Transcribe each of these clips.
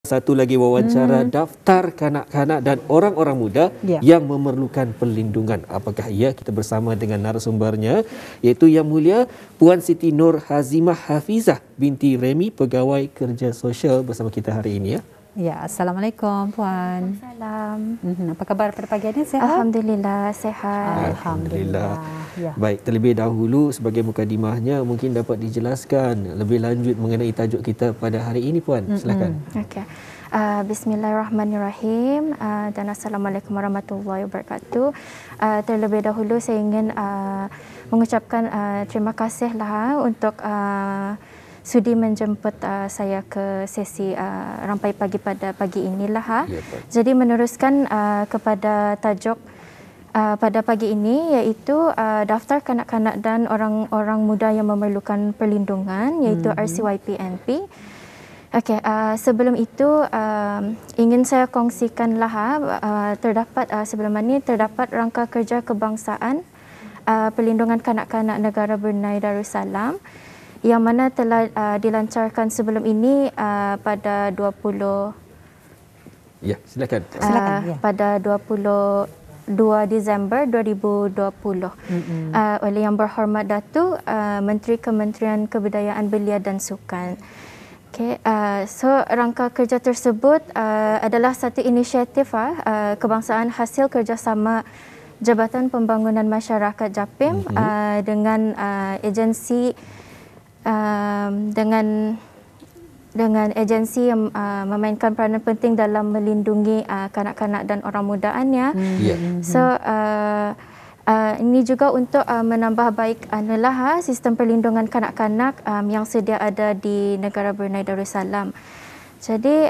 Satu lagi wawancara daftar kanak-kanak dan orang-orang muda yang memerlukan perlindungan. Apakah ia? Kita bersama dengan narasumbernya, iaitu Yang Mulia Puan Siti Nur Hazimah Hafizah binti Remi, Pegawai Kerja Sosial bersama kita hari ini. Ya, Assalamualaikum Puan. Salam. Apa khabar pada pagi ini? Sehat? Alhamdulillah, sehat. Alhamdulillah. Ya. Baik, terlebih dahulu sebagai mukadimahnya mungkin dapat dijelaskan lebih lanjut mengenai tajuk kita pada hari ini, Puan. Silakan. Okey. Bismillahirrahmanirrahim dan Assalamualaikum warahmatullahi wabarakatuh. Terlebih dahulu saya ingin mengucapkan terima kasihlah untuk sudi menjemput saya ke sesi rampai pagi pada pagi inilah. Jadi meneruskan kepada tajuk pada pagi ini, iaitu daftar kanak-kanak dan orang-orang muda yang memerlukan perlindungan, iaitu RCYPNP. Okey, sebelum itu ingin saya kongsikanlah terdapat sebelum ini terdapat rangka kerja kebangsaan perlindungan kanak-kanak negara Brunei Darussalam yang mana telah dilancarkan sebelum ini pada 20 Ya, silakan. Pada 22 Disember 2020 oleh Yang Berhormat Datuk Menteri Kementerian Kebudayaan Belia dan Sukan. Okay, so rangka kerja tersebut adalah satu inisiatif kebangsaan hasil kerjasama Jabatan Pembangunan Masyarakat JAPIM dengan agensi dengan agensi yang memainkan peranan penting dalam melindungi kanak-kanak dan orang mudaannya. So ini juga untuk menambah baik sistem perlindungan kanak-kanak yang sedia ada di negara Brunei Darussalam. Jadi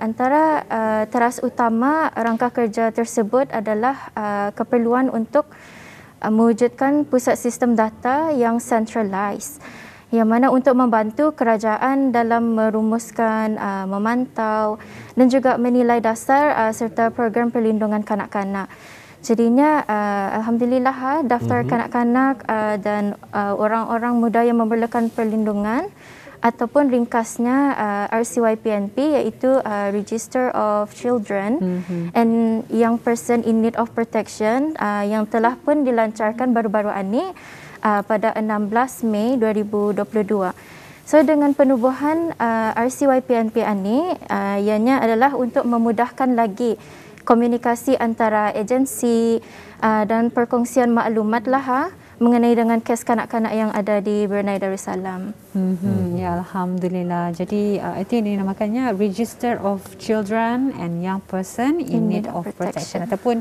antara teras utama rangka kerja tersebut adalah keperluan untuk mewujudkan pusat sistem data yang centralized, yang mana untuk membantu kerajaan dalam merumuskan, memantau dan juga menilai dasar serta program perlindungan kanak-kanak. Jadinya alhamdulillah daftar kanak-kanak dan orang-orang muda yang memerlukan perlindungan ataupun ringkasnya RCYPNP, iaitu Register of Children and Young Person in Need of Protection, yang telah pun dilancarkan baru-baru ini pada 16 Mei 2022. So dengan penubuhan RCYPNP ini, ianya adalah untuk memudahkan lagi komunikasi antara agensi dan perkongsian maklumat mengenai dengan kes kanak-kanak yang ada di Brunei Darussalam. Ya, Alhamdulillah. Jadi itu yang dinamakannya Register of Children and Young Person in Need of Protection, ataupun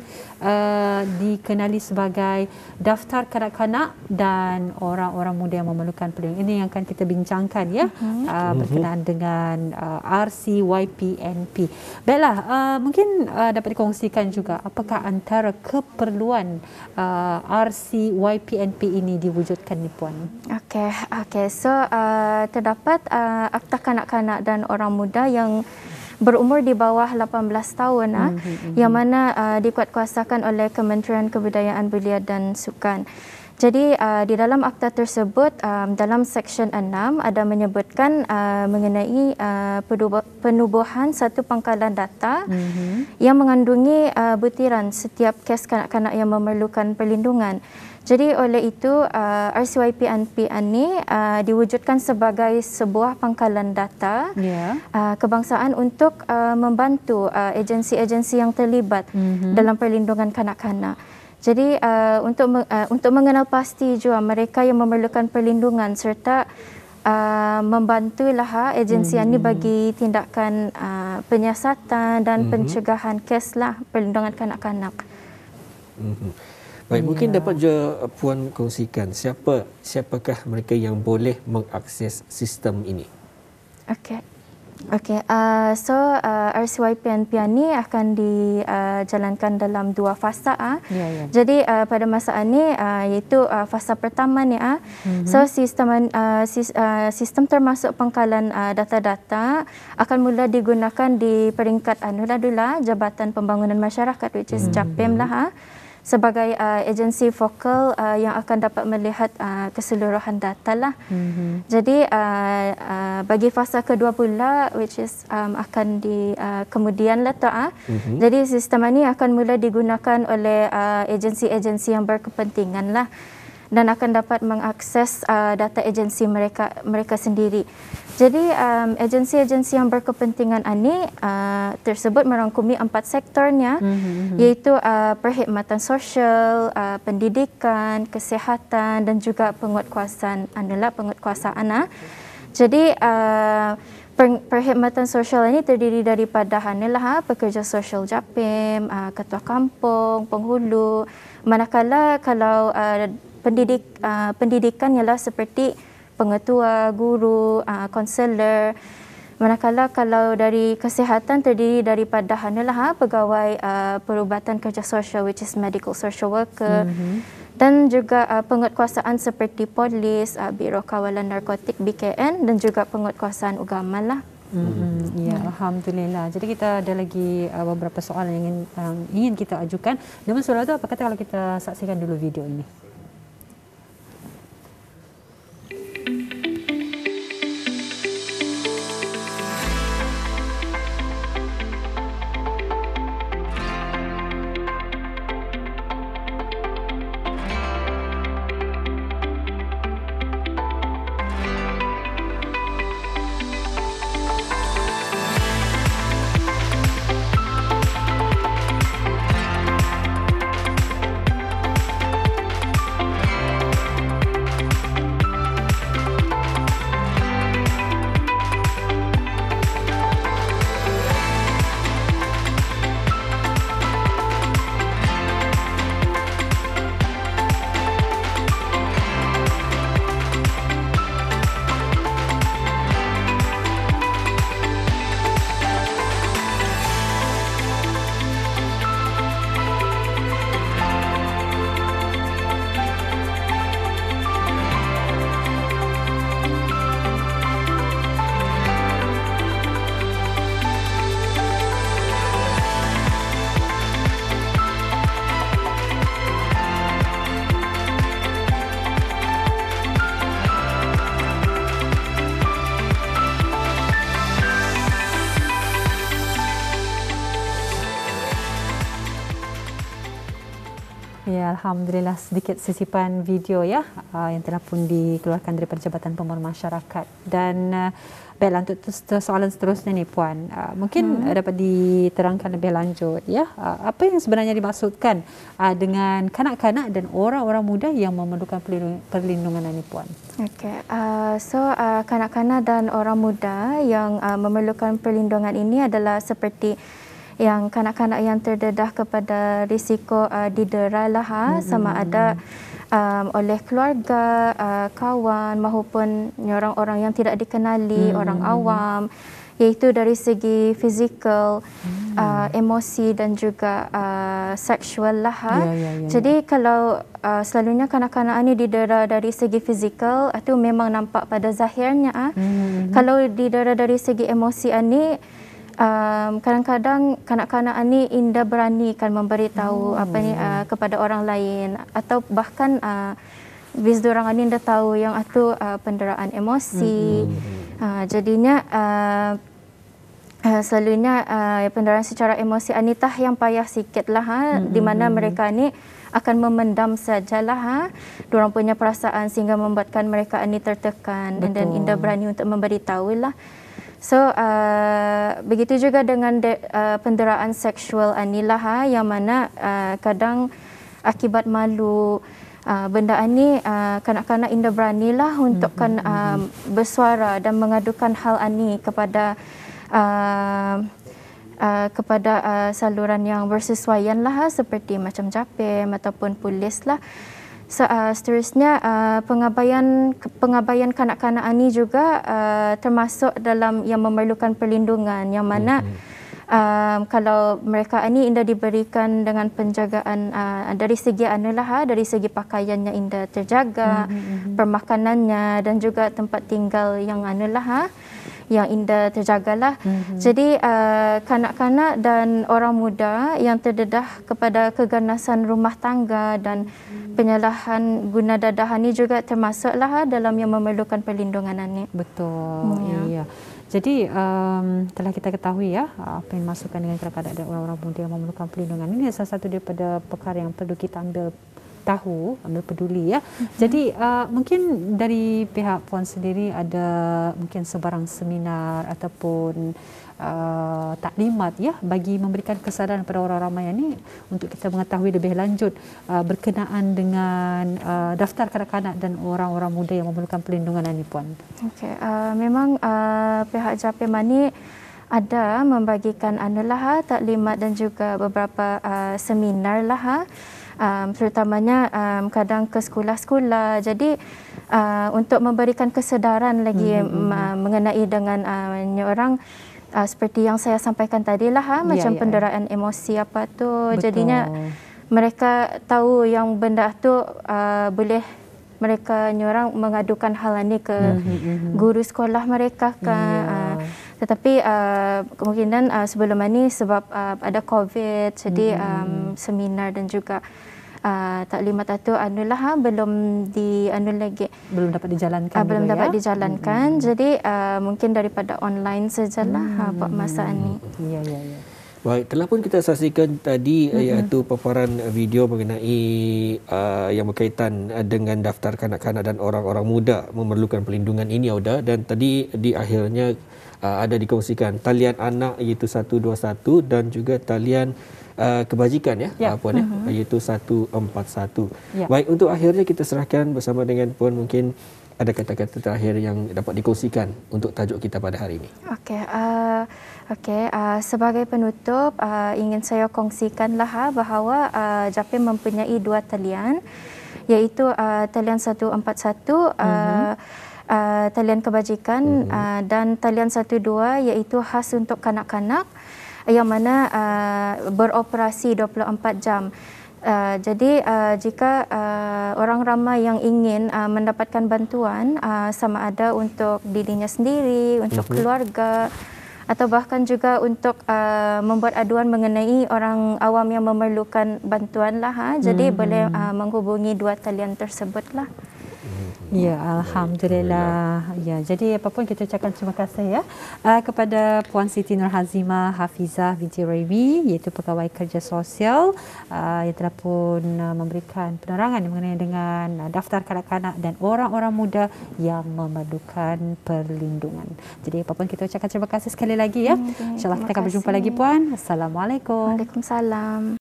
dikenali sebagai daftar kanak-kanak dan orang-orang muda yang memerlukan perlindungan. Ini yang akan kita bincangkan berkenaan dengan RCYPNP. Baiklah, mungkin dapat dikongsikan juga apakah antara keperluan RCYPNP ini diwujudkan ni, Puan? Okey. So terdapat Akta Kanak-kanak dan Orang Muda yang berumur di bawah 18 tahun yang mana dikuatkuasakan oleh Kementerian Kebudayaan Belia dan Sukan. Jadi di dalam akta tersebut dalam Seksyen 6 ada menyebutkan mengenai penubuhan satu pangkalan data yang mengandungi butiran setiap kes kanak-kanak yang memerlukan perlindungan. Jadi oleh itu RCYPNP ini diwujudkan sebagai sebuah pangkalan data kebangsaan untuk membantu agensi-agensi yang terlibat dalam perlindungan kanak-kanak. Jadi untuk mengenal pasti juga mereka yang memerlukan perlindungan serta membantulah agensi ini bagi tindakan penyiasatan dan pencegahan kes perlindungan kanak-kanak. Baik, mungkin dapat je Puan kongsikan siapakah mereka yang boleh mengakses sistem ini? Okey. So RCYPNP ini akan dijalankan dalam dua fasa. Jadi pada masa ini iaitu fasa pertama ni so sistem termasuk pangkalan data-data akan mula digunakan di peringkat Jabatan Pembangunan Masyarakat, which is JAPIM . sebagai agensi vokal yang akan dapat melihat keseluruhan data lah. Jadi bagi fasa kedua pula, which is akan di kemudian lah tu. Jadi sistem ini akan mula digunakan oleh agensi-agensi yang berkepentingan lah, dan akan dapat mengakses data agensi mereka sendiri. Jadi agensi-agensi yang berkepentingan ini tersebut merangkumi 4 sektornya, iaitu perkhidmatan sosial, pendidikan, kesihatan dan juga penguatkuasaan. Jadi perkhidmatan sosial ini terdiri daripada pekerja sosial JAPIM, ketua kampung, penghulu. Manakala kalau pendidikan ialah seperti pengetua, guru, konselor. Manakala kalau dari kesihatan terdiri daripada pegawai perubatan kerja sosial, which is medical social worker. Dan juga penguatkuasaan seperti polis, Biro Kawalan Narkotik BKN dan juga penguatkuasaan agama lah. Ya, alhamdulillah. Jadi kita ada lagi beberapa soalan yang ingin kita ajukan. Namun sebelum itu, apa kata kalau kita saksikan dulu video ini? Ya, alhamdulillah, sedikit sisipan video ya yang telah pun dikeluarkan daripada Jabatan Pembangunan Masyarakat. Dan baiklah, untuk soalan seterusnya ni Puan, mungkin dapat diterangkan lebih lanjut ya, apa yang sebenarnya dimaksudkan dengan kanak-kanak dan orang-orang muda yang memerlukan perlindungan ini Puan? Okey, kanak-kanak dan orang muda yang memerlukan perlindungan ini adalah seperti yang kanak-kanak yang terdedah kepada risiko didera lah, sama ada oleh keluarga, kawan maupun orang-orang yang tidak dikenali, orang awam, iaitu dari segi fizikal, emosi dan juga seksual lah. Jadi kalau selalunya kanak-kanak ini didera dari segi fizikal, itu memang nampak pada zahirnya. Kalau didera dari segi emosi ini, kadang-kadang kanak-kanak ini indah berani kan memberitahu kepada orang lain, atau bahkan bis dorang ini indah tahu yang itu penderaan emosi. Jadinya selalunya penderaan secara emosi ini yang payah sikit lah, di mana mereka ini akan memendam sajalah dorang punya perasaan sehingga membuatkan mereka ini tertekan. Dan indah berani untuk memberitahu lah. So begitu juga dengan penderaan seksual inilah yang mana kadang akibat malu benda ini kanak-kanak indah beranilah untuk bersuara dan mengadukan hal ini kepada saluran yang bersesuaian lah, seperti macam JAPIM ataupun polis lah. Seterusnya pengabaian kanak-kanak ini juga termasuk dalam yang memerlukan perlindungan, yang mana kalau mereka ini indah diberikan dengan penjagaan dari segi dari segi pakaiannya indah terjaga, permakanannya dan juga tempat tinggal yang yang indah terjagalah. Jadi kanak-kanak dan orang muda yang terdedah kepada keganasan rumah tangga dan penyalahan guna dadahan ini juga termasuklah dalam yang memerlukan perlindungan ini. Betul. Iya. Jadi telah kita ketahui ya apa yang dimasukkan dengan kanak-kanak dan orang-orang muda yang memerlukan perlindungan ini salah satu daripada perkara yang perlu kita ambil peduli ya. Jadi mungkin dari pihak Puan sendiri ada mungkin sebarang seminar ataupun taklimat ya bagi memberikan kesedaran kepada orang ramai ini untuk kita mengetahui lebih lanjut berkenaan dengan daftar kanak-kanak dan orang-orang muda yang memerlukan perlindungan ini, Puan. Okey, memang pihak JAPIM ini ada membagikan taklimat dan juga beberapa seminar terutamanya kadang ke sekolah-sekolah. Jadi untuk memberikan kesedaran lagi mengenai dengan orang seperti yang saya sampaikan tadi macam penderaan emosi apa tu. Betul. Jadinya mereka tahu yang benda tu boleh mereka orang mengadukan hal ini ke guru sekolah mereka kan. Tetapi kemungkinan sebelum ini sebab ada COVID, jadi seminar dan juga taklimat itu belum belum dapat dijalankan. Belum dapat dijalankan. Jadi mungkin daripada online sajalah buat masa ini. Ya. Baik, telah pun kita saksikan tadi iaitu paparan video mengenai yang berkaitan dengan daftar kanak-kanak dan orang-orang muda memerlukan perlindungan ini, Auda, dan tadi di akhirnya ada dikongsikan talian anak iaitu 121 dan juga talian kebajikan Puan iaitu 141. Baik, untuk akhirnya kita serahkan bersama dengan Puan, mungkin ada kata-kata terakhir yang dapat dikongsikan untuk tajuk kita pada hari ini. Sebagai penutup ingin saya kongsikanlah bahawa JAPIM mempunyai 2 talian iaitu talian 141 talian kebajikan dan talian 12 iaitu khas untuk kanak-kanak yang mana beroperasi 24 jam. Jadi jika orang ramai yang ingin mendapatkan bantuan sama ada untuk dirinya sendiri, untuk keluarga atau bahkan juga untuk membuat aduan mengenai orang awam yang memerlukan bantuan jadi boleh menghubungi 2 talian tersebutlah. Ya, Alhamdulillah. Ya, jadi apapun kita ucapkan terima kasih kepada Puan Siti Nur Hazimah Hafizah binti Raimi, iaitu pegawai kerja sosial yang telah pun memberikan penerangan mengenai dengan daftar kanak-kanak dan orang-orang muda yang memerlukan perlindungan. Jadi apapun kita ucapkan terima kasih sekali lagi ya. InsyaAllah kita akan berjumpa lagi, Puan. Assalamualaikum. Waalaikumsalam.